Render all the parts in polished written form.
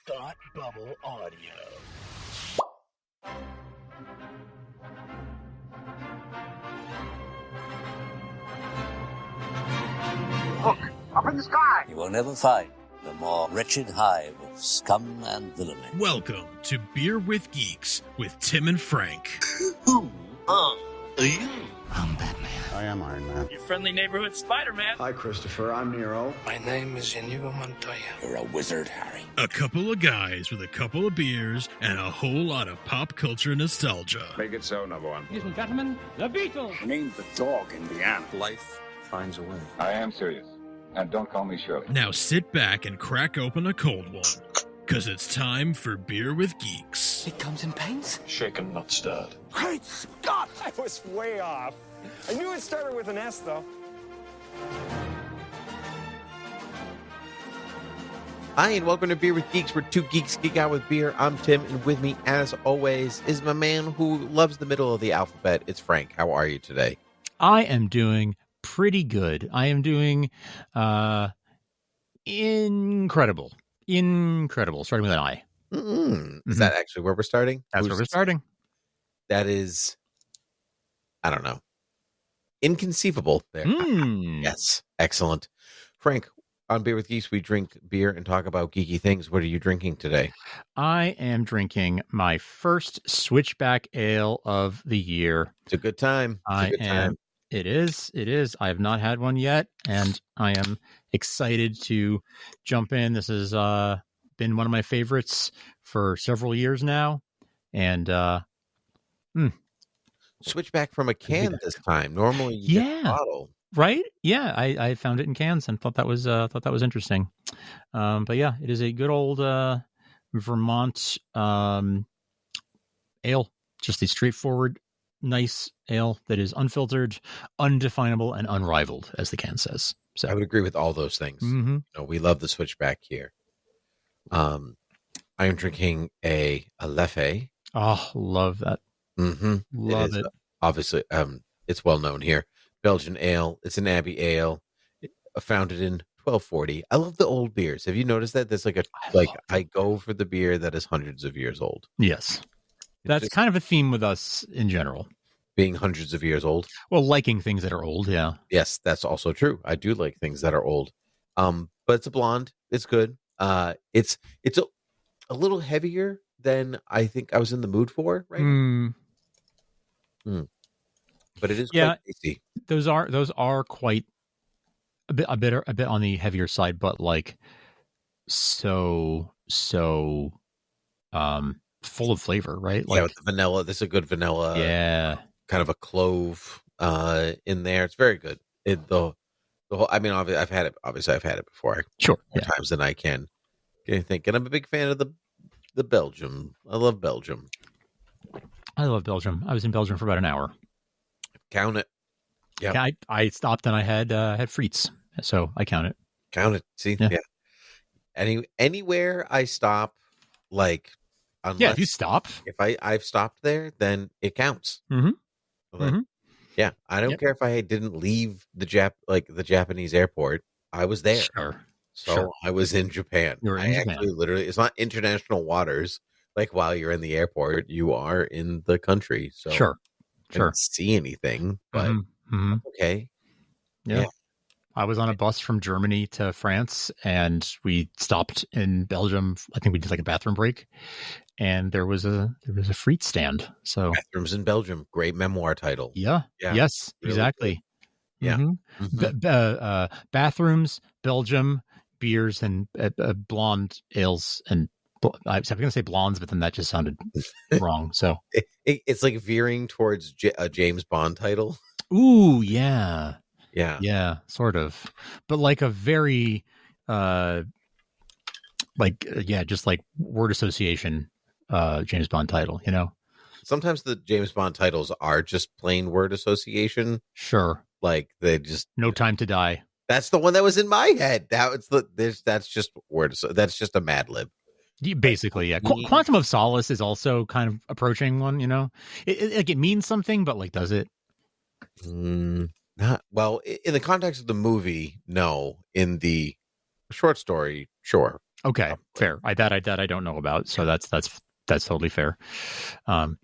Thought Bubble Audio. Look, up in the sky! You will never find the more wretched hive of scum and villainy. Welcome to Beer with Geeks with Tim and Frank. Who are you? I'm Batman. I am Iron Man. Your friendly neighborhood Spider-Man. Hi, Christopher. I'm Nero. My name is Inigo Montoya. You're a wizard, Harry. A couple of guys with a couple of beers and a whole lot of pop culture nostalgia. Make it so, number one. Ladies and gentlemen, the Beatles. Name the dog, Indiana. Life finds a way. I am serious. And don't call me Shirley. Now sit back and crack open a cold one, because it's time for Beer with Geeks. It comes in paints? Shaken, not stirred. Great Scott! I was way off. I knew it started with an S, though. Hi, and welcome to Beer with Geeks, where two geeks geek out with beer. I'm Tim, and with me, as always, is my man who loves the middle of the alphabet. It's Frank. How are you today? I am doing pretty good. I am doing incredible. Starting with an I. Is that actually where we're starting? That's where we're starting. That is, I don't know, inconceivable there. Yes, excellent. Frank, on Beer with Geeks, we drink beer and talk about geeky things. What are you drinking today? I am drinking my first Switchback Ale of the year. It's a good time. It is. I have not had one yet, and I am excited to jump in. This has been one of my favorites for several years now, and Switchback from a can this time. Normally, you get a bottle. Right? Yeah, I found it in cans and thought that was interesting. But yeah, it is a good old Vermont ale, just a straightforward, nice ale that is unfiltered, undefinable, and unrivaled, as the can says. So I would agree with all those things. Mm-hmm. You know, we love the Switchback here. I am drinking a Leffe. Oh, love that. Mm-hmm. Love it. Obviously, it's well known here. Belgian ale. It's an Abbey ale. Founded in 1240. I love the old beers. Have you noticed that? There's I go for the beer that is hundreds of years old. Yes. That's kind of a theme with us in general. Being hundreds of years old. Well, liking things that are old, yeah. Yes, that's also true. I do like things that are old. But it's a blonde. It's good. It's a little heavier than I think I was in the mood for, right? But it is quite tasty. Those are quite a bit on the heavier side, but like so full of flavor, right? Like, with the vanilla. This is a good vanilla. Yeah. Kind of a clove in there. It's very good. The whole. I mean, obviously, I've had it before. Sure. More times than I can think. And I'm a big fan of the Belgium. I love Belgium. I was in Belgium for about an hour. Count it. Yeah. I stopped and I had frites, so I count it. Count it. See, yeah. Anywhere I stop, like, unless, if you stop, if I've stopped there, then it counts. Mm-hmm. Like, yeah, I don't care if I didn't leave the Japanese airport. I was there. Sure. I was in Japan. You were in Japan. Actually, literally, it's not international waters. Like, while you're in the airport, you are in the country. So sure. I didn't see anything, but okay. Yeah. I was on a bus from Germany to France, and we stopped in Belgium. I think we did like a bathroom break, and there was a frite stand. So Bathrooms in Belgium, great memoir title. Yeah. Yes, really exactly. Good. Yeah. Mm-hmm. Bathrooms, Belgium, beers, and blonde ales. And I was going to say blondes, but then that just sounded wrong. So it's like veering towards a James Bond title. Ooh, yeah. Yeah, sort of, but like a very, just like word association, James Bond title. You know, sometimes the James Bond titles are just plain word association. Sure, like they just No Time to Die. That's the one that was in my head. That's just word. That's just a Mad Lib. Basically, yeah. Quantum of Solace is also kind of approaching one. You know, it means something, but like, does it? Not well in the context of the movie. No, in the short story, sure. Okay, fair. I don't know about, so that's totally fair. The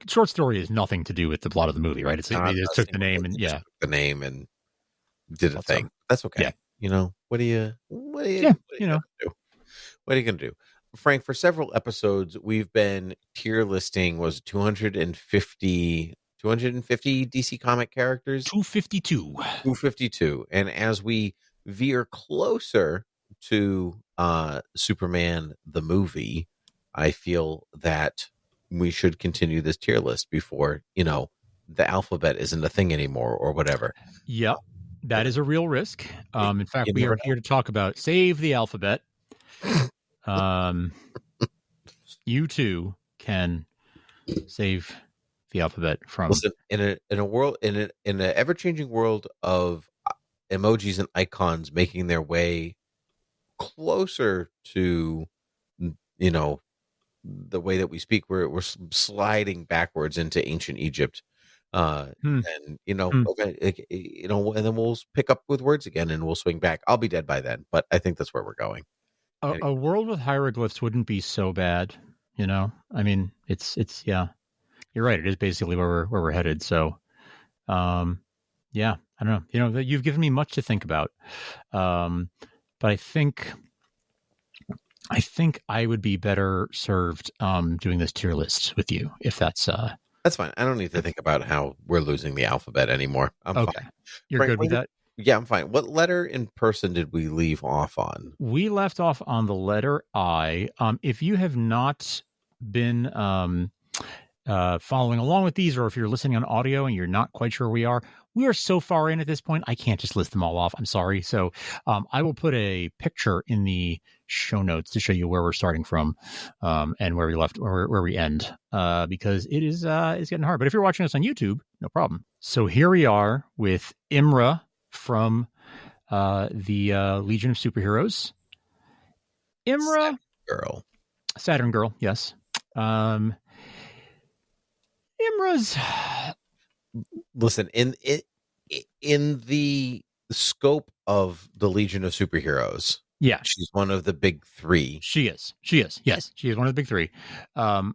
short story has nothing to do with the plot of the movie, right? They just took the name and did a thing. That's okay. Yeah. You know, what are you you know. What are you gonna do? Frank, for several episodes, we've been tier listing 250 DC comic characters? 252. And as we veer closer to Superman the movie, I feel that we should continue this tier list before, the alphabet isn't a thing anymore or whatever. Yep. That is a real risk. In fact, we are here to talk about Save the Alphabet. You too can save the alphabet from. Listen, in a world in an ever-changing world of emojis and icons making their way closer to, the way that we speak, we're sliding backwards into ancient Egypt. And and then we'll pick up with words again and we'll swing back. I'll be dead by then, but I think that's where we're going. A world with hieroglyphs wouldn't be so bad, I mean, it's yeah, you're right. It is basically where we're headed. So, yeah, I don't know. You've given me much to think about. But I think I would be better served doing this tier list with you, if that's fine. I don't need to think about how we're losing the alphabet anymore. I'm fine. You're Frank, good with that? Yeah, I'm fine. What letter in person did we leave off on? We left off on the letter I. If you have not been following along with these, or if you're listening on audio and you're not quite sure where we are so far in at this point, I can't just list them all off. I'm sorry. So I will put a picture in the show notes to show you where we're starting from and where we left, or where we end, because it is it's getting hard. But if you're watching us on YouTube, no problem. So here we are with Imra from the Legion of Superheroes. Imra, Saturn Girl, yes. Imra's. Listen, in the scope of the Legion of Superheroes, yeah, she's one of the big three. She is. Yes, she is one of the big three. I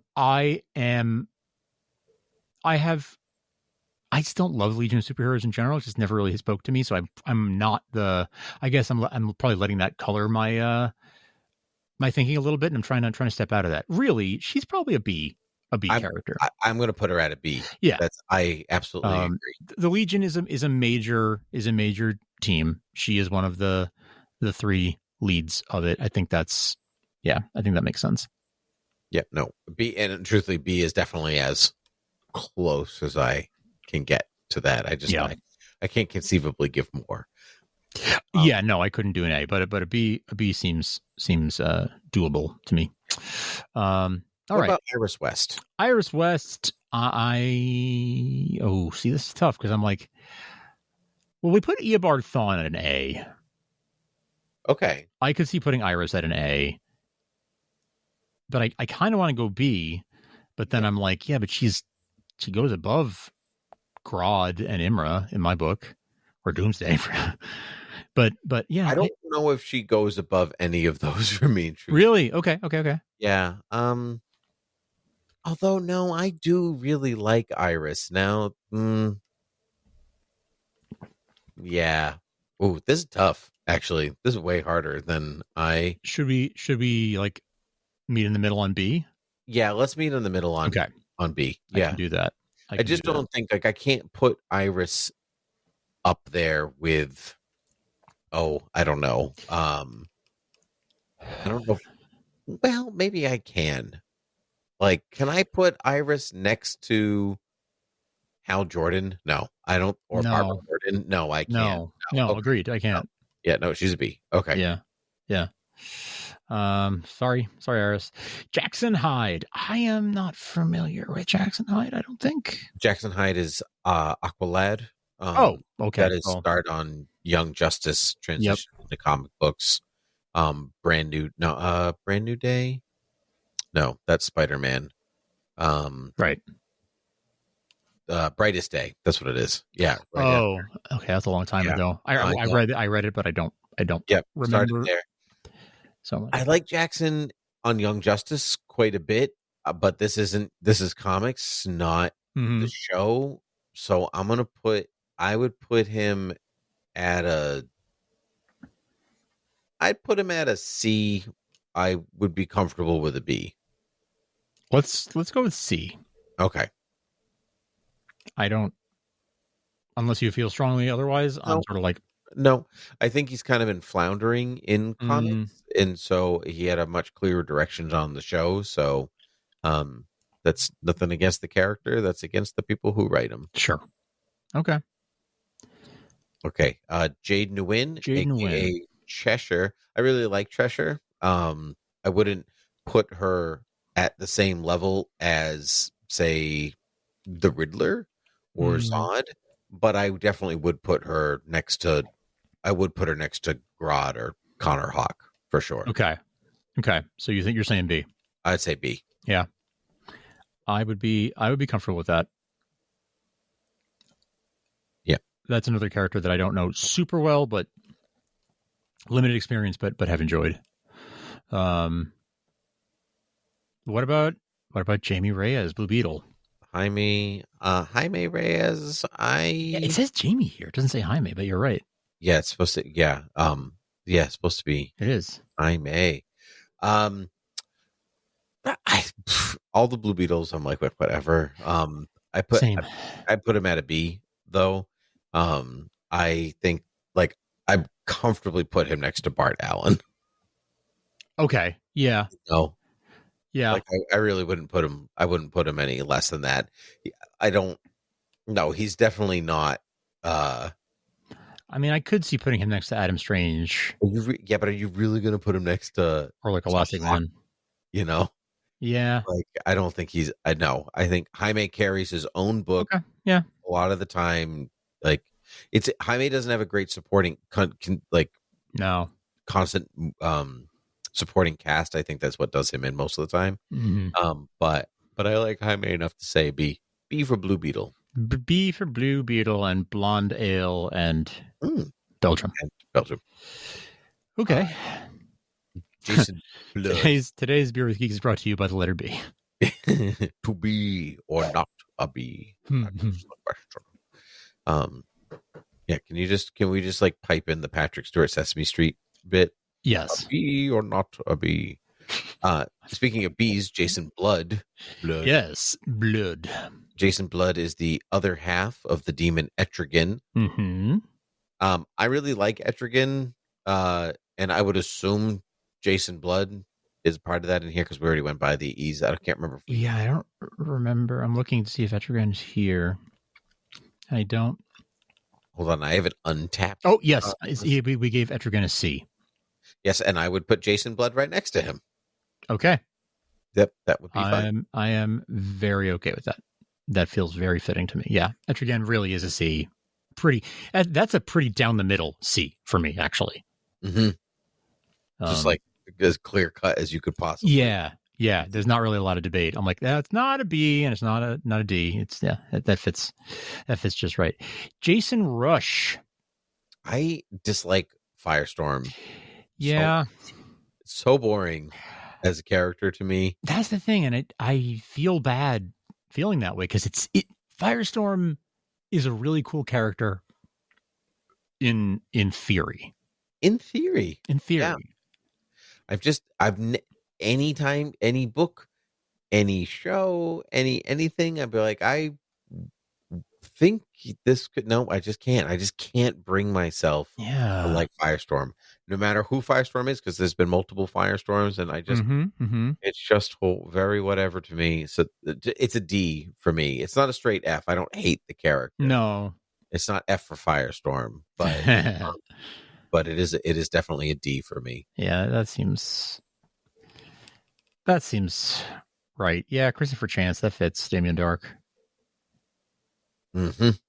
just don't love Legion of Superheroes in general. It just never really spoke to me. So I'm not I guess I'm probably letting that color my my thinking a little bit, and I'm trying to step out of that. Really, she's probably a B character. I'm going to put her at a B. Yeah, I absolutely agree. The Legion is a major team. She is one of the three leads of it. I think that makes sense. Yeah, no, B, and truthfully, B is definitely as close as I can get to that. I can't conceivably give more. Yeah, no, I couldn't do an A, but a B seems doable to me. All what right. about Iris West? Iris West, see, this is tough because I'm like, well, we put Eobard Thawne at an A. Okay. I could see putting Iris at an A, but I kind of want to go B, but then I'm like, yeah, but she goes above Grodd and Imra in my book, or Doomsday. But yeah, I don't know if she goes above any of those for me. Really? Okay. Yeah. Although no, I do really like Iris now. Yeah. Ooh, this is tough. Actually, this is way harder than I. Should we like meet in the middle on B? Yeah, let's meet in the middle on B. Yeah, I can do that. I just don't think I can't put Iris up there with. Oh, I don't know. I don't know. Well, maybe I can. Like, can I put Iris next to Hal Jordan? No, I don't. Or no. Barbara Gordon? No, I can't. No, okay. Agreed. I can't. Yeah, no, she's a B. Okay. Yeah. Sorry, Iris. Jackson Hyde. I am not familiar with Jackson Hyde. I don't think. Jackson Hyde is Aqualad. Okay. That is start on Young Justice transition to comic books. Brand New Day. No, that's Spider-Man. Right. Brightest Day. That's what it is. Yeah. Okay, that's a long time ago. I read it, but I don't Yep. remember. Started there. so much. I like Jackson on Young Justice quite a bit, but this is comics, not the show. So I would put him at I'd put him at a C. I would be comfortable with a B. Let's go with C. Okay. I don't, unless you feel strongly otherwise. I'm sort of like, no. I think he's kind of been floundering in comics, and so he had a much clearer directions on the show. So, that's nothing against the character. That's against the people who write him. Sure. Okay. Okay. Jade Nguyen, aka Cheshire. I really like Cheshire. I wouldn't put her at the same level as, say, the Riddler or Zod, but I definitely would put her next to. I would put her next to Grodd or Connor Hawk for sure. Okay. So you think you're saying B? I'd say B. Yeah. I would be comfortable with that. Yeah. That's another character that I don't know super well, but limited experience, but have enjoyed. What about Jamie Reyes, Blue Beetle? Jaime Reyes. It says Jamie here. It doesn't say Jaime, but you're right. Yeah, it's supposed to. Yeah. It's supposed to be. It is. Jaime. All the Blue Beetles, I'm like, whatever. I put him at a B though. I think I comfortably put him next to Bart Allen. Okay. Yeah. No. Yeah. I really wouldn't put him. I wouldn't put him any less than that. I don't. No, he's definitely not. I mean, I could see putting him next to Adam Strange. But are you really going to put him next to or like Elastic Man? You know. Yeah. I don't think he's. I know. I think Jaime carries his own book. Okay. Yeah. A lot of the time, Jaime doesn't have a great supporting constant supporting cast. I think that's what does him in most of the time. But I like Jaime enough to say B for Blue Beetle. B for Blue Beetle and Blonde Ale and Belgium. Okay. Jason Blood. Today's Beer with Geeks is brought to you by the letter B. To be or not a B. Yeah, can we just pipe in the Patrick Stewart Sesame Street bit? Yes. A B or not a B. Speaking of bees, Jason Blood. Yes, Blood. Jason Blood is the other half of the demon Etrigan. I really like Etrigan, and I would assume Jason Blood is part of that in here because we already went by the E's. I can't remember. Yeah, I don't remember. I'm looking to see if Etrigan is here. I don't. Hold on, I have it untapped. Oh, yes. We gave Etrigan a C. Yes, and I would put Jason Blood right next to him. Okay. Yep, that would be fine. I am very okay with that. That feels very fitting to me. Yeah, Etrigan really is a C. That's a pretty down the middle C for me, actually. Just as clear cut as you could possibly. Yeah. There's not really a lot of debate. I'm like, that's not a B and it's not a D. It's that fits just right. Jason Rush. I dislike Firestorm. Yeah, so boring as a character to me. That's the thing, and I feel bad feeling that way because Firestorm is a really cool character in theory. In theory. Yeah. Anytime, any book, any show, anything, I'd be like, I think this could. No, I just can't. I just can't bring myself to like Firestorm, no matter who Firestorm is, because there's been multiple Firestorms, and I just it's just very whatever to me. So it's a D for me. It's not a straight F. I don't hate the character. No, it's not F for Firestorm, but but it is definitely a D for me. Yeah, that seems right. Yeah, Christopher Chance, that fits. Damien Dark.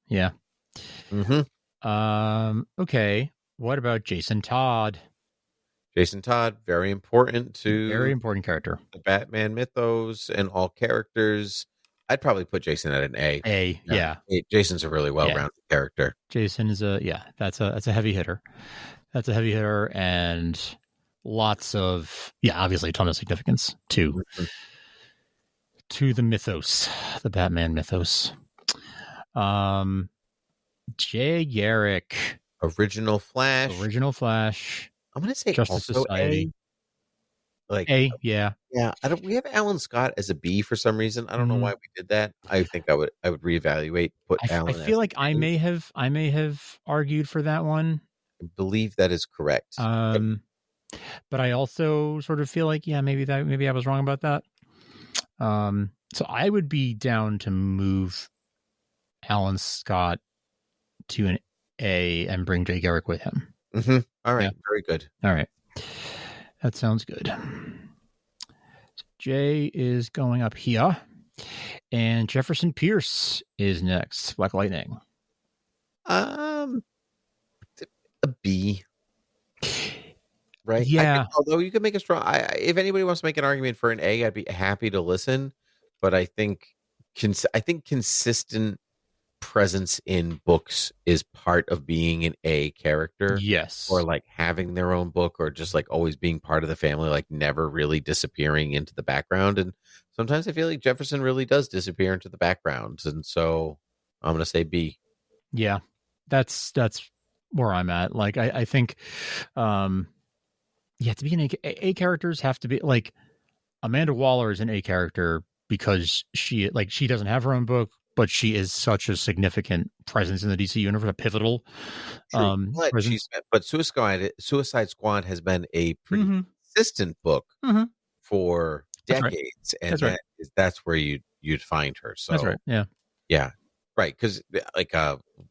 Yeah. Okay. What about Jason Todd? Jason Todd, very important character. The Batman mythos and all characters. I'd probably put Jason at an A. Yeah. Jason's a really well-rounded character. Jason is that's a heavy hitter. That's a heavy hitter, and lots of, obviously a ton of significance to the mythos, the Batman mythos. Jay Garrick, Original Flash. I'm going to say Justice also Society. A. Yeah. We have Alan Scott as a B for some reason. I don't know why we did that. I think I would reevaluate. I feel like I may have argued for that one. I believe that is correct. But I also sort of feel like maybe I was wrong about that. So I would be down to move Alan Scott to an A and bring Jay Garrick with him. Mm-hmm. All right. Yeah. Very good. All right. That sounds good. So Jay is going up here. And Jefferson Pierce is next. Black Lightning. A B. Right? Yeah. Although you could make a strong... if anybody wants to make an argument for an A, I'd be happy to listen. But I think consistent presence in books is part of being an A character. Yes. Or like having their own book, or just like always being part of the family, like never really disappearing into the background. And sometimes I feel like Jefferson really does disappear into the background. And so I'm going to say B. Yeah, that's where I'm at. Like, I think, to be an A characters have to be like Amanda Waller is an A character because she doesn't have her own book, but she is such a significant presence in the DC universe, a pivotal presence. But Suicide Squad has been a pretty consistent book for decades, and that's where you'd find her. So that's right. Yeah. Yeah. Right. Because like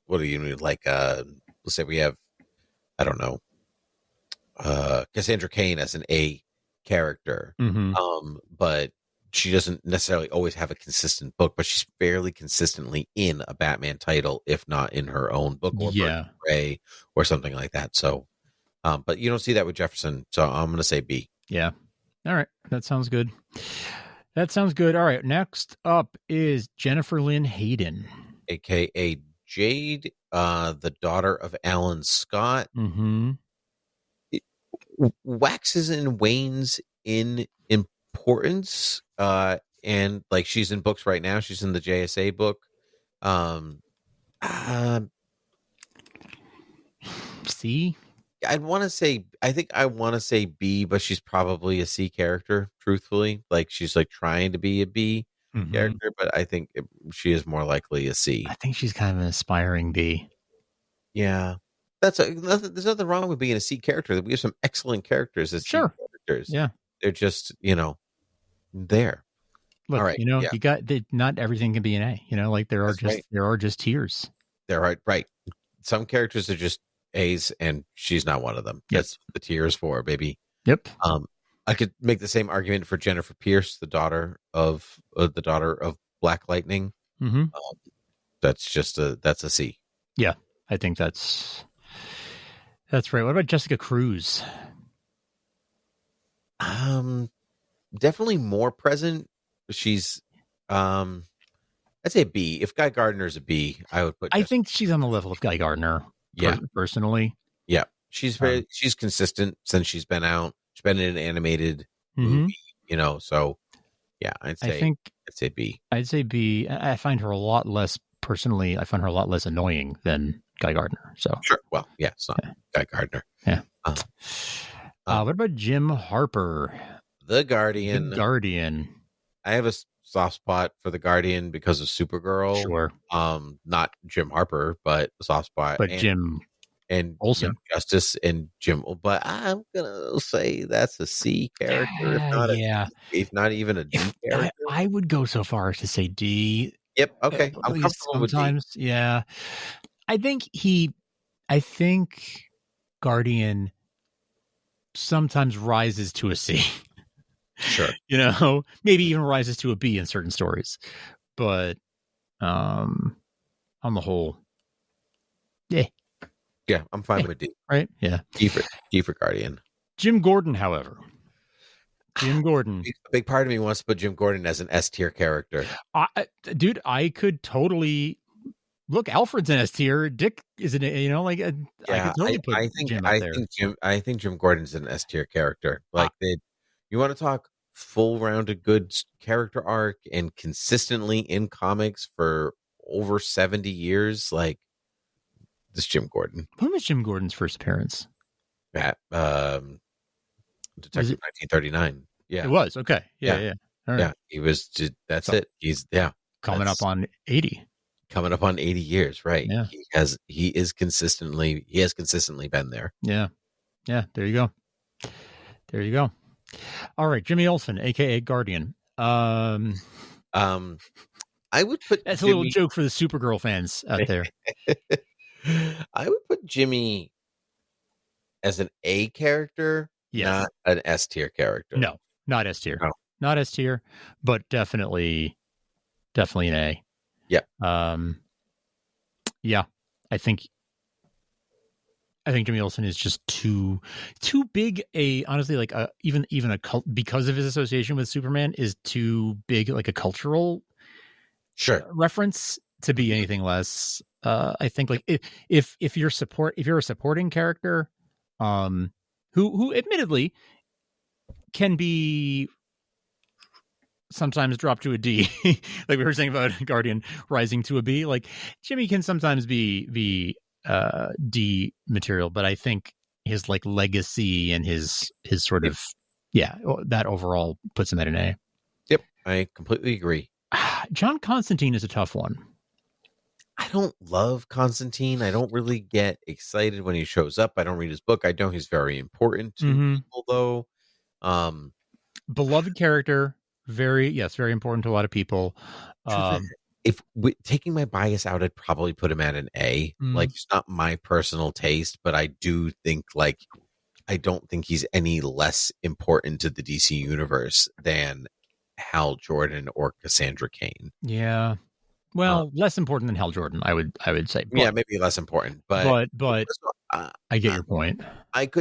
what do you mean? Like let's say we have, I don't know, Cassandra Cain as an A character, but she doesn't necessarily always have a consistent book, but she's fairly consistently in a Batman title, if not in her own book or Ray or something like that. So, but you don't see that with Jefferson. So I'm going to say B. Yeah. All right. That sounds good. All right. Next up is Jennifer Lynn Hayden, AKA Jade, the daughter of Alan Scott. It waxes and wanes in importance, and like she's in books right now. She's in the JSA book. C. I want to say B, but she's probably a C character. Truthfully, like she's like trying to be a B character, but I think she is more likely a C. I think she's kind of an aspiring B. Yeah, there's nothing wrong with being a C character. We have some excellent characters as C characters. Yeah, they're just there. Look, all right, you got not everything can be an A. Like there are just tiers. There are right. Some characters are just A's, and she's not one of them. Yep. That's the tiers for, baby. Yep. I could make the same argument for Jennifer Pierce, the daughter of Black Lightning. That's a C. Yeah, I think that's right. What about Jessica Cruz? Definitely more present. She's I'd say B. If Guy Gardner's a B, I would put. I think she's on the level of Guy Gardner. Yeah, personally. Yeah, she's she's consistent since she's been out. She's been in an animated movie, So yeah, I'd say B. I'd say B. I find her a lot less personally. I find her a lot less annoying than Guy Gardner. So sure. Well, yeah, it's not Guy Gardner. Yeah. What about Jim Harper? The Guardian. I have a soft spot for the Guardian because of Supergirl. Sure. Not Jim Harper, but a soft spot. But Jim and Olsen, Justice, and Jim. But I'm gonna say that's a C character. If not even a D character. I would go so far as to say D. Yep. Okay. I'm comfortable with D. Yeah. I think Guardian sometimes rises to a C. Sure. Maybe even rises to a B in certain stories. But on the whole, yeah. Yeah, I'm fine with D. Right? Yeah. D for Guardian. Jim Gordon, however. A big part of me wants to put Jim Gordon as an S tier character. Dude, I could totally look, Alfred's in S tier. Dick is in, I could totally put Jim up there. I think Jim Gordon's an S tier character. Like you want to talk full rounded good character arc and consistently in comics for over 70 years. Like this Jim Gordon. When was Jim Gordon's first appearance? At Detective 1939. Yeah, it was. Okay. Yeah. All right. Yeah, he was. That's it. He's coming up on 80. Coming up on 80 years, right? Yeah. He has consistently been there. Yeah. There you go. All right, Jimmy Olsen, aka Guardian. I would put that's a little joke for the Supergirl fans out there. I would put Jimmy as an A character, not an S tier character. No, not S tier. No. Not S tier, but definitely an A. Yeah. Yeah. I think Jimmy Olsen is just too big honestly, like even a cult, because of his association with Superman, is too big like a cultural reference to be anything less. I think like if you're a supporting character, who admittedly can be sometimes drop to a D, like we were saying about Guardian rising to a B. Like Jimmy can sometimes be D material, but I think his like legacy and his sort of that overall puts him at an A. Yep, I completely agree. John Constantine is a tough one. I don't love Constantine. I don't really get excited when he shows up. I don't read his book. I know he's very important to people, though. Beloved character, very important to a lot of people. If taking my bias out, I'd probably put him at an A. Like, it's not my personal taste, but I do think, like, I don't think he's any less important to the DC universe than Hal Jordan or Cassandra Cain. Yeah. Well, less important than Hal Jordan, I would say. But, yeah, maybe less important, but I get your point. I'd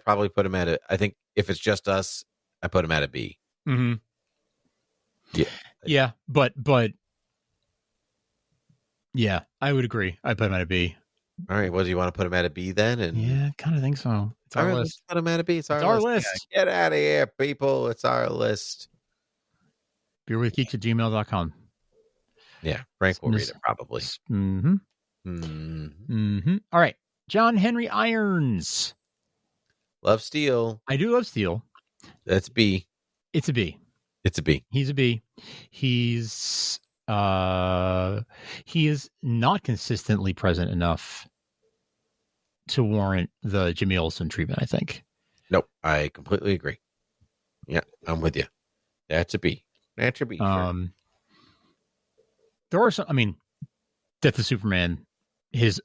probably put him at I think if it's just us, I put him at a B. Mm-hmm. Yeah, but yeah, I would agree. I put him at a B. All right, well, do you want to put him at a B then? And yeah, kind of think so. It's our list. Let's put him at a B. It's our list. Yeah, get out of here, people. It's our list. beerwithgeeks@gmail.com. Yeah, Frank will read it probably. All right, John Henry Irons. Love Steel. I do love Steel. That's B. It's a B. It's a B. He's a B. He is not consistently present enough to warrant the Jimmy Olsen treatment, I think. Nope, I completely agree. Yeah, I'm with you. That's a B. That's a B. Sure. There are some. I mean, Death of Superman, his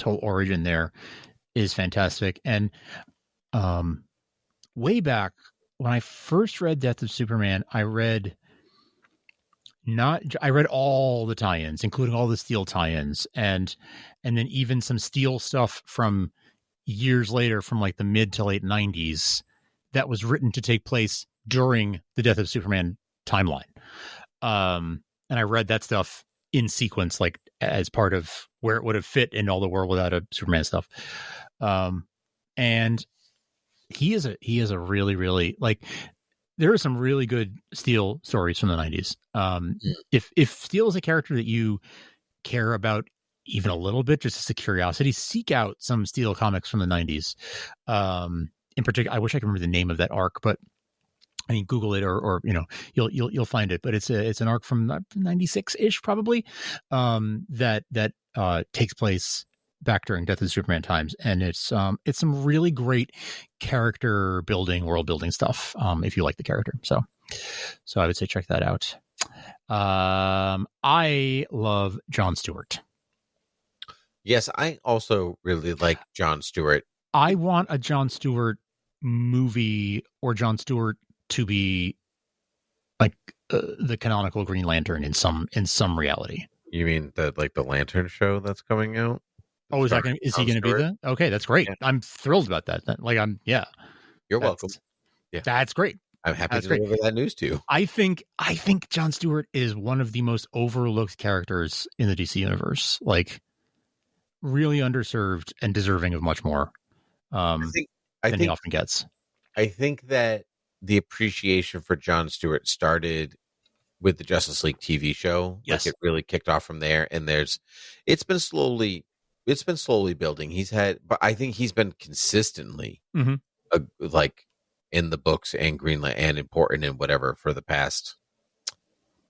whole origin there is fantastic, and way back when I first read Death of Superman, I read all the tie-ins, including all the Steel tie-ins, and then even some Steel stuff from years later, from like the mid to late 90s, that was written to take place during the Death of Superman timeline. And I read that stuff in sequence, like as part of where it would have fit in all the World Without a Superman stuff. And he is a really, really, like, there are some really good Steel stories from the 90s. If Steel is a character that you care about even a little bit, just as a curiosity, seek out some Steel comics from the 90s. In particular, I wish I could remember the name of that arc, but I mean, Google it or you'll find it. But it's an arc from 96-ish probably, that takes place back during Death of Superman times, and it's some really great character building, world building stuff. If you like the character, so I would say check that out. I love Jon Stewart. Yes, I also really like Jon Stewart. I want a Jon Stewart movie, or Jon Stewart to be like the canonical Green Lantern in some reality. You mean the Lantern show that's coming out? Oh, is he going to be that? Okay, that's great. Yeah. I'm thrilled about that. You're welcome. Yeah, that's great. I'm happy That's to great. deliver that news to you. I think Jon Stewart is one of the most overlooked characters in the DC universe. Like, really underserved and deserving of much more than he often gets. I think that the appreciation for Jon Stewart started with the Justice League TV show. Yes. Like, it really kicked off from there, and it's been slowly building. But I think he's been consistently like in the books and Greenland and important and whatever for the past,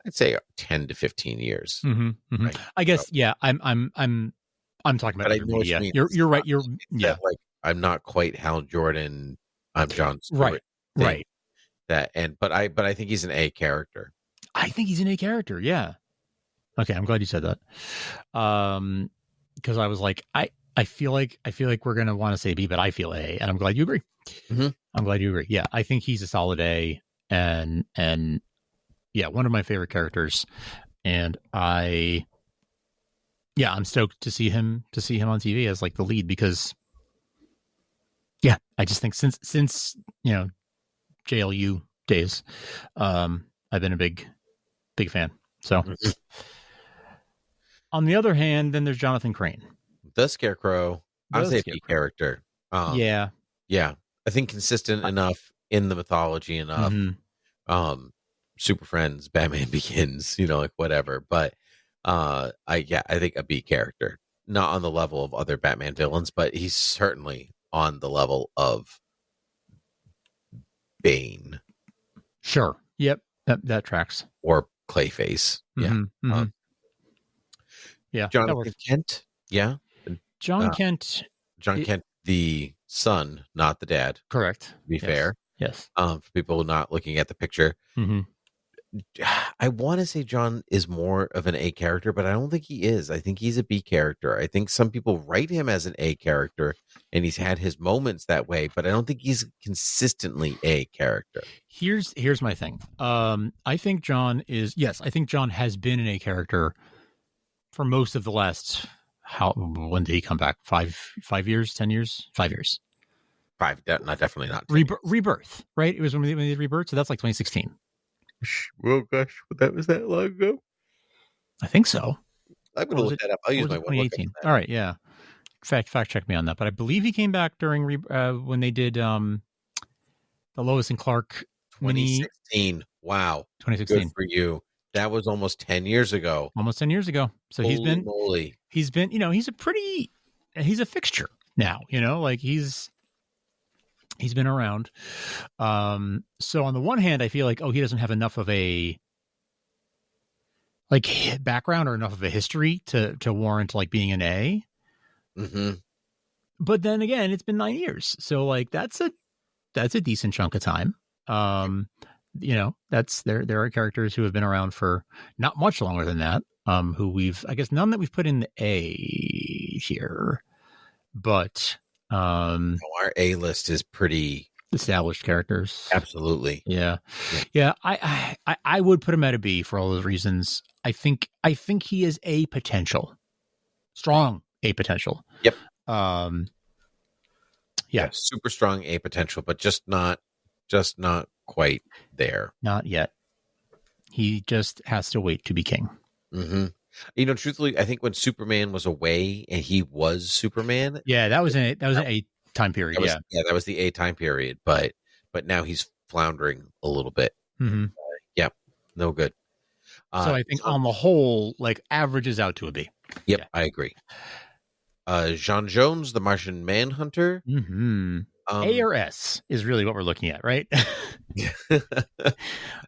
I'd say 10 to 15 years. Right? I guess, yeah. I'm talking about media. You're right. Like, I'm not quite Hal Jordan. I'm Jon Stewart. Right. But I think he's an A character. I think he's an A character. Yeah. Okay, I'm glad you said that. Because I was like, I feel like we're gonna want to say B, but I feel A, and I'm glad you agree. I'm glad you agree. Yeah, I think he's a solid A, and yeah, one of my favorite characters, and I'm stoked to see him on TV as like the lead, because yeah, I just think since JLU days, I've been a big fan. So on the other hand, then there's Jonathan Crane, the Scarecrow. I would say a B character. Yeah. I think consistent enough in the mythology enough. Super Friends, Batman Begins, like whatever. But I think a B character, not on the level of other Batman villains, but he's certainly on the level of Bane. Sure. Yep. That tracks. Or Clayface. Yeah. Yeah. Jonathan Kent. Yeah. John Kent, the son, not the dad. Correct. To be fair. Yes. For people not looking at the picture. I want to say John is more of an A character, but I don't think he is. I think he's a B character. I think some people write him as an A character, and he's had his moments that way, but I don't think he's consistently A character. Here's my thing. I think John has been an A character for most of the last. When did he come back? 5 years, 10 years, 5 years. 5, definitely not. Rebirth, right? It was when they did Rebirth, so that's like 2016. Oh gosh, was that long ago? I think so. I'm going to look that up. I'll use my 2018. All right, yeah. Fact check me on that. But I believe he came back during when they did the Lois and Clark 2016. Wow, 2016. Good for you. That was almost 10 years ago. Almost 10 years ago. So he's been he's a fixture now. Like he's been around. So on the one hand, I feel like, he doesn't have enough of a like background or enough of a history to warrant like being an A. But then again, it's been 9 years. So like that's a decent chunk of time. There are characters who have been around for not much longer than that. Who none that we've put in the A here, but our A list is pretty established characters. Absolutely. Yeah. I would put him at a B for all those reasons. I think he is A potential, strong A potential. Yep. Yeah, super strong A potential, but just not quite there. Not yet. He just has to wait to be king. Truthfully, I think when Superman was away and he was Superman. Yeah, that was an A time period. That was the A time period. But now he's floundering a little bit. No good. So I think on the whole, like averages out to a B. Yep, yeah. I agree. John Jones, the Martian Manhunter. A or S is really what we're looking at, right?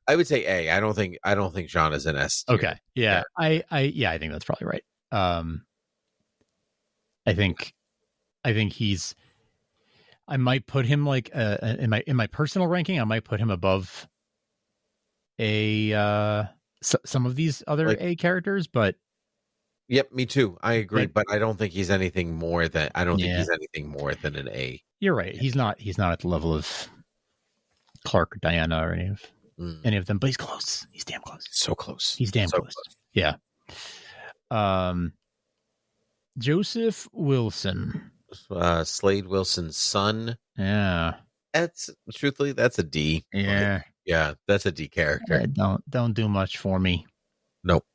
I would say A. I don't think John is an S tier. Okay. Yeah. I think that's probably right. I think he's. I might put him like in my personal ranking. I might put him above some of these other A characters, but. Yep, me too. I agree, but I don't think he's anything more than. I don't think he's anything more than an A. You're right. He's not at the level of Clark or Diana or any of them, but he's close. He's damn close. So close. He's damn close. Yeah. Joseph Wilson. Slade Wilson's son. Yeah. That's a D. Yeah. Yeah, that's a D character. Don't do much for me. Nope.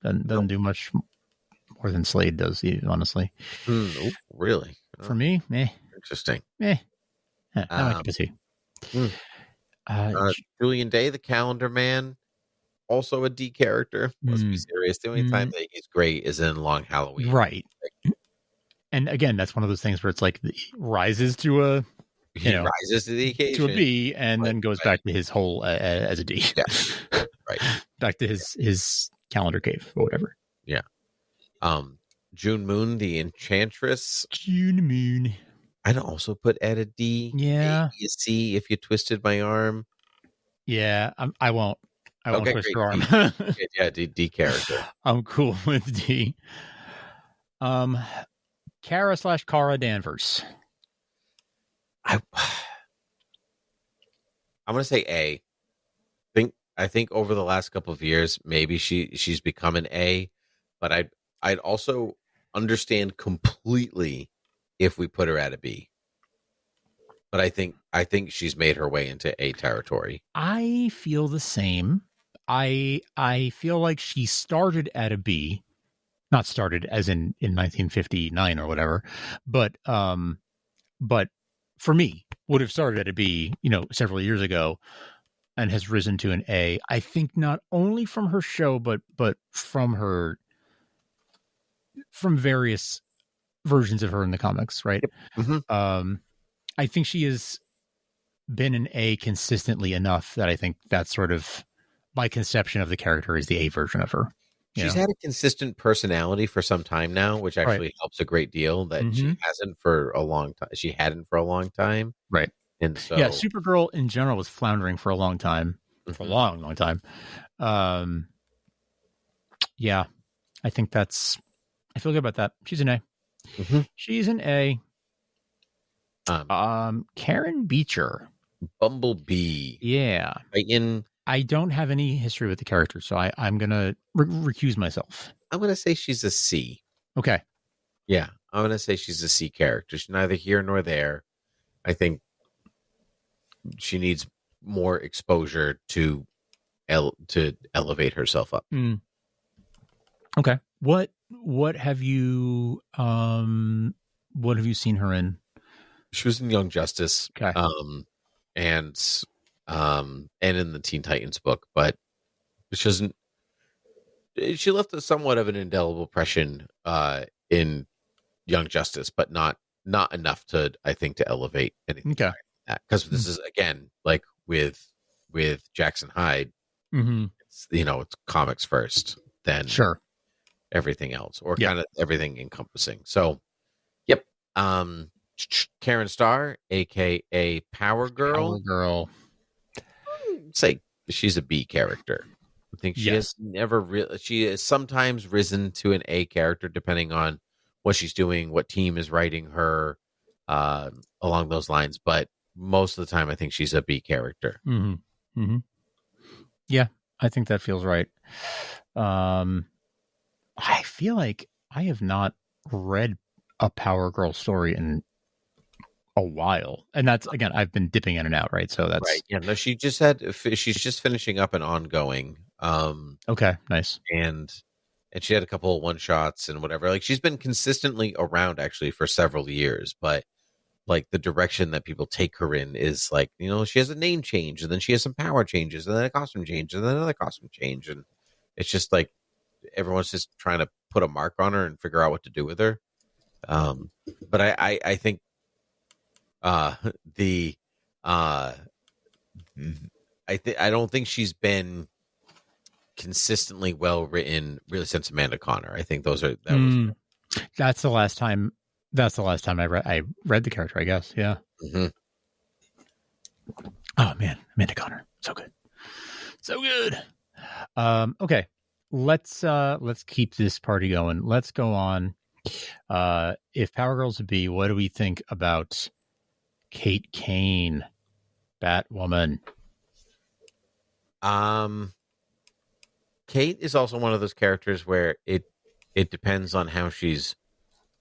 Doesn't do much more than Slade does, honestly. Ooh, really? For me, meh. Interesting. Not my cup of tea. Julian Day, the Calendar Man, also a D character. Let's be serious. The only time that he's great is in Long Halloween. Right. And again, that's one of those things where it's like rises to a rises to the occasion to a B, and then goes back to his whole as a D. Yeah. Right. Back to his calendar cave or whatever. Yeah. June Moon, the Enchantress. June Moon. I'd also put at a D. Yeah. Maybe a C if you twisted my arm. Yeah, I won't. I won't twist your arm. Yeah, D character. I'm cool with D. Kara/Cara Danvers. I'm gonna say A. I think over the last couple of years, maybe she's become an A, but I'd also understand completely if we put her at a B. But I think she's made her way into A territory. I feel the same. I feel like she started at a B, not started as in 1959 or whatever, but for me would have started at a B, several years ago, and has risen to an A. I think not only from her show, but from various versions of her in the comics, right? Yep. Mm-hmm. I think she has been an A consistently enough that I think that's sort of my conception of the character is the A version of her. She's had a consistent personality for some time now, which actually helps a great deal. That she hasn't for a long time. She hadn't for a long time, right? And so, Supergirl in general was floundering for a long time, for a long, long time. Yeah, I think I feel good about that. She's an A. Mm-hmm. She's an A. Karen Beecher, Bumblebee. Yeah, I don't have any history with the character, so I'm gonna recuse myself. I'm gonna say she's a C. Okay. Yeah, I'm gonna say she's a C character. She's neither here nor there. I think she needs more exposure to elevate herself up. Okay. What have you seen her in? She was in Young Justice. Okay. And in the Teen Titans book, but she left somewhat of an indelible impression in Young Justice, but not enough to, I think, to elevate anything. Okay. Because this is, again, like with Jackson Hyde, it's, it's comics first, then everything else, or kind of everything encompassing. So, yep. Karen Starr, aka Power Girl. Say she's a B character. I think she has never really. She has sometimes risen to an A character, depending on what she's doing, what team is writing her, along those lines. But most of the time, I think she's a B character. Mm-hmm. Mm-hmm. Yeah, I think that feels right. I feel like I have not read a Power Girl story in a while, and that's, again, I've been dipping in and out, right? So that's right. Yeah, no, she's just finishing up an ongoing. Okay, nice. And she had a couple of one shots and whatever. Like, she's been consistently around actually for several years, but like the direction that people take her in is like, she has a name change, and then she has some power changes, and then a costume change, and then another costume change, and it's just like everyone's just trying to put a mark on her and figure out what to do with her. But I think I don't think she's been consistently well written really since Amanda Connor. I think that's the last time I read the character, I guess. Yeah. Mm-hmm. Oh man, Amanda Connor, so good. Okay, let's keep this party going. Let's go on. If Power Girl's a B, what do we think about Kate Kane, Batwoman? Kate is also one of those characters where it depends on how she's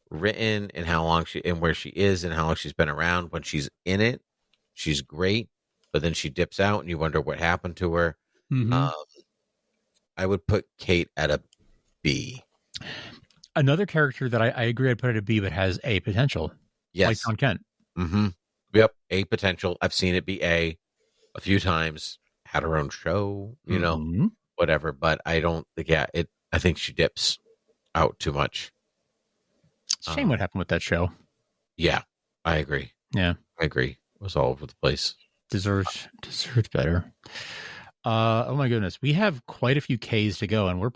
written and how long and where she is and how long she's been around. When she's in it, she's great. but then she dips out, and you wonder what happened to her. Mhm. I would put Kate at a B. Another character that I agree I'd put at a B, but has A potential. Yes. Like John Kent. Mm-hmm. Yep. A potential. I've seen it be a few times. Had her own show, whatever. But I don't think, I think she dips out too much. It's a shame what happened with that show. Yeah, I agree. Yeah. I agree. It was all over the place. Deserves better. Oh my goodness. We have quite a few Ks to go, and we're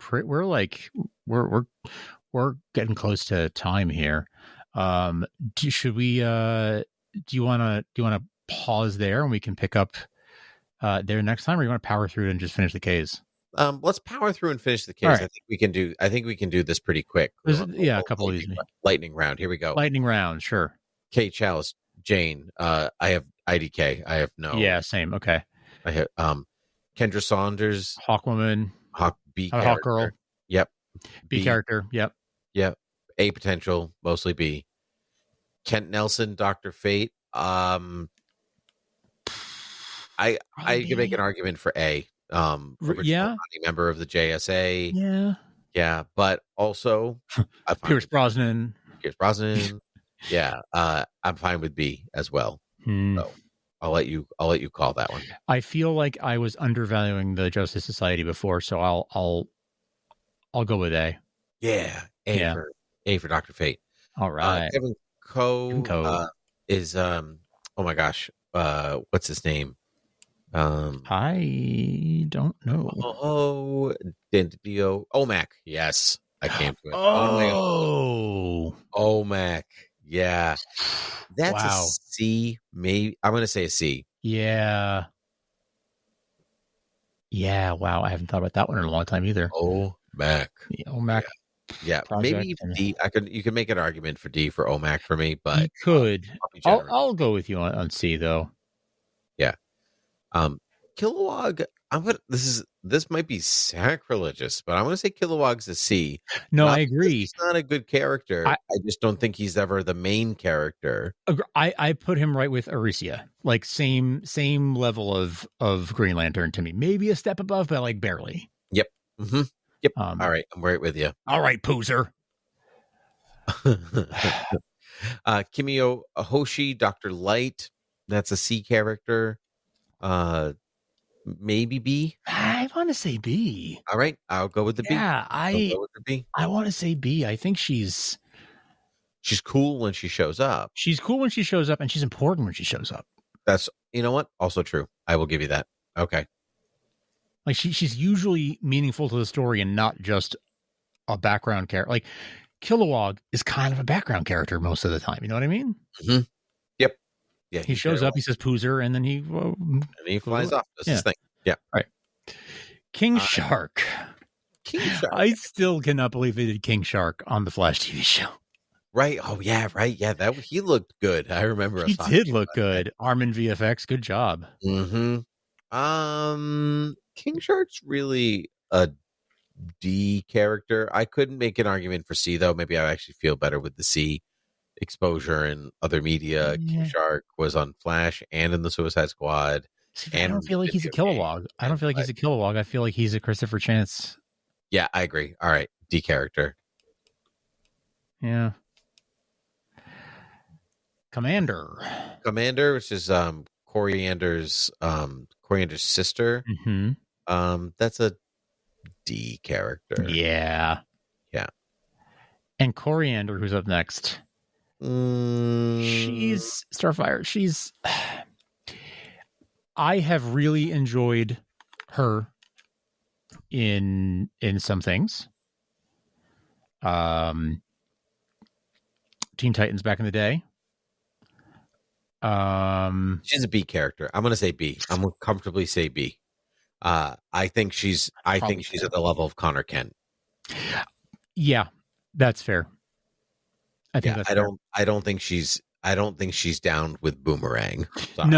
getting close to time here. Do you want to pause there and we can pick up there next time, or you want to power through it and just finish the Ks? Let's power through and finish the case. Right. I think we can do this pretty quick. A couple of these. Lightning round. Here we go. Lightning round, sure. Kate, Chalice, Jane. I have IDK. I have no. Yeah, same. Okay. I have Kendra Saunders, Hawkwoman, B character. Hawk Girl. Yep. B character. Yep. Yep. A potential, mostly B. Kent Nelson, Dr. Fate. I can make an argument for A. Original member of the JSA. Yeah. Yeah, but also Pierce Brosnan. Yeah. I'm fine with B as well. So I'll let you call that one. I feel like I was undervaluing the Justice Society before, so I'll go with A. Yeah. A for Dr. Fate. All right. Kevin Coe is oh my gosh. What's his name? I don't know. Omac. Yes, I came to it. Omac. Yeah, that's a C. Maybe I'm going to say a C. Yeah. Wow, I haven't thought about that one in a long time either. Omac. Omac. Yeah, maybe even D. You could make an argument for D for Omac for me, but you could. I'll go with you on C though. Yeah. Kilowog. This might be sacrilegious, but I'm going to say Kilowog's a C. No, I agree. He's not a good character. I just don't think he's ever the main character. I put him right with Aricia, like same level of Green Lantern to me. Maybe a step above, but like barely. Yep. Mm-hmm. Yep. All right, I'm right with you. All right, Poozer. Kimio Hoshi, Dr. Light. That's a C character. Maybe B. I want to say B. All right, I'll go with the B. Yeah, I'll go with the B. I want to say B. I think she's cool when she shows up. She's cool when she shows up, and she's important when she shows up. That's, you know what? Also true. I will give you that. Okay. Like she's usually meaningful to the story and not just a background character. Like Kilowog is kind of a background character most of the time. You know what I mean? Mm-hmm. Yep. Yeah. He shows up. He says Poozer, and then he flies off. That's his thing. Yeah. Right. King Shark. King Shark. I still cannot believe they did King Shark on the Flash TV show. Right. Oh yeah. Right. Yeah. He looked good. I remember. He did look good. Armin VFX. Good job. Mm-hmm. King Shark's really a D character. I couldn't make an argument for C though. Maybe I actually feel better with the C exposure in other media. Yeah. King Shark was on Flash and in the Suicide Squad. See, I don't feel like he's a Kilowog. I don't feel like he's a Kilowog. I feel like he's a Christopher Chance. Yeah, I agree. All right, D character. Yeah. Commander, which is Coriander's sister. Mm-hmm. That's a D character. Yeah. And Coriander, who's up next? She's Starfire. I have really enjoyed her in some things. Teen Titans back in the day. She's a B character. I'm gonna say B. I'm gonna comfortably say B. I think she's at the level of Connor Kent. Yeah, that's fair. I think that's fair. I don't think she's down with Boomerang. Sorry.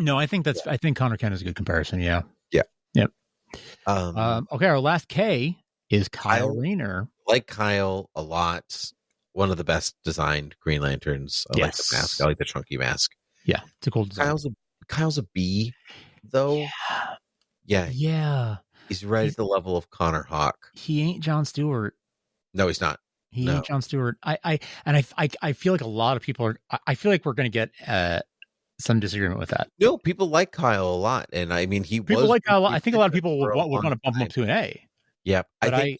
No, I think Connor Kent is a good comparison. Yeah. Yep. Okay, our last K is Kyle Rayner. Like Kyle a lot. One of the best designed Green Lanterns. I like the mask. I like the chunky mask. Yeah, it's a cool design. Kyle's a B, though. Yeah. He's right at the level of Connor Hawk. He ain't Jon Stewart. No, he's not. He ain't Jon Stewart. I feel like a lot of people are. I feel like we're going to get some disagreement with that. No, people like Kyle a lot, and I mean, people like Kyle. I think a lot of people would want to bump him up to an A. Yep, I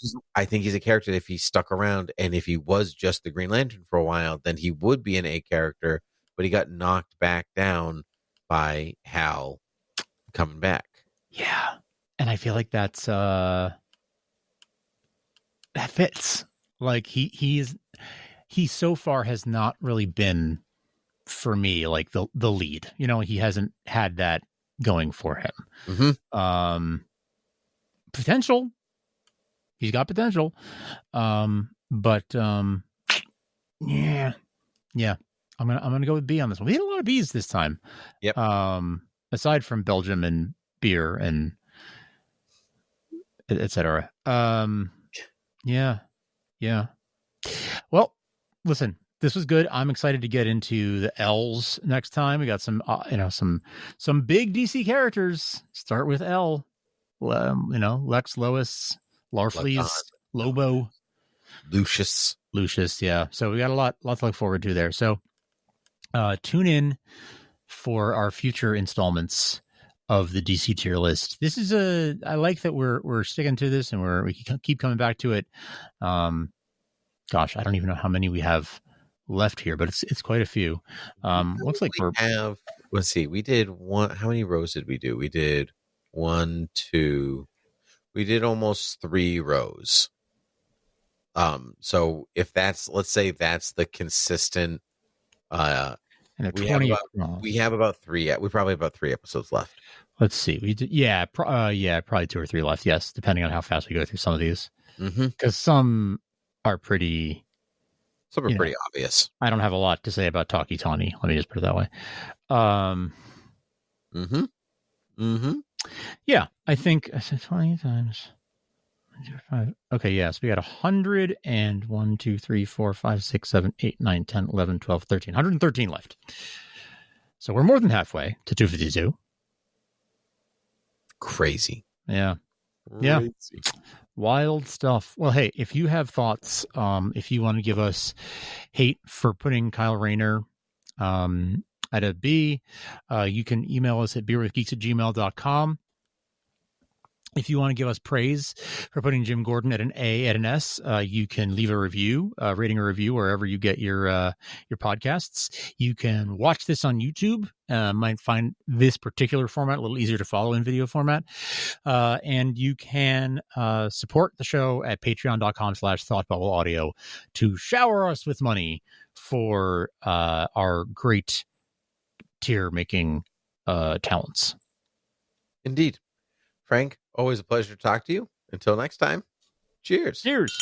think he's a character. If he stuck around, and if he was just the Green Lantern for a while, then he would be an A character. But he got knocked back down by Hal coming back. Yeah, and I feel like that's that fits. Like he so far has not really been for me like the lead. You know, he hasn't had that going for him. Mm-hmm. Potential. He's got potential. But yeah. I'm gonna go with B on this one. We had a lot of B's this time. Yep. Aside from Belgium and beer and etc. Yeah. Well, listen, this was good. I'm excited to get into the L's next time. We got some some big DC characters. Start with L. Lex, Lois, Larfleeze, Lobo, Lucius. Yeah. So we got a lot to look forward to there. So tune in for our future installments of the DC tier list. This is I like that we're sticking to this and we keep coming back to it. Gosh, I don't even know how many we have left here, but it's quite a few. Looks like let's see, we did one. How many rows did we do? We did 1, 2. We did almost 3 rows. So if let's say that's the consistent, we have about 3. We probably have about 3 episodes left. Let's see. We did, probably 2 or 3 left. Yes, depending on how fast we go through some of these, because some are pretty. Some are pretty obvious. I don't have a lot to say about Talkie Tawny. Let me just put it that way. Yeah, I think I said 20 times. 5. Okay, yes, we got 100 and 1, 2, 3, 4, 5, 6, 7, 8, 9, 10, 11, 12, 13. 113 left. So we're more than halfway to 252. Crazy. Yeah. Wild stuff. Well, hey, if you have thoughts, if you want to give us hate for putting Kyle Rayner at a B, you can email us at beerwithgeeks@gmail.com. If you want to give us praise for putting Jim Gordon at an A, at an S, you can leave a review, rating a review wherever you get your podcasts. You can watch this on YouTube. Might find this particular format a little easier to follow in video format. And you can support the show at patreon.com/thoughtbubbleaudio to shower us with money for our great tier making talents. Indeed. Frank, always a pleasure to talk to you. Until next time, cheers. Cheers.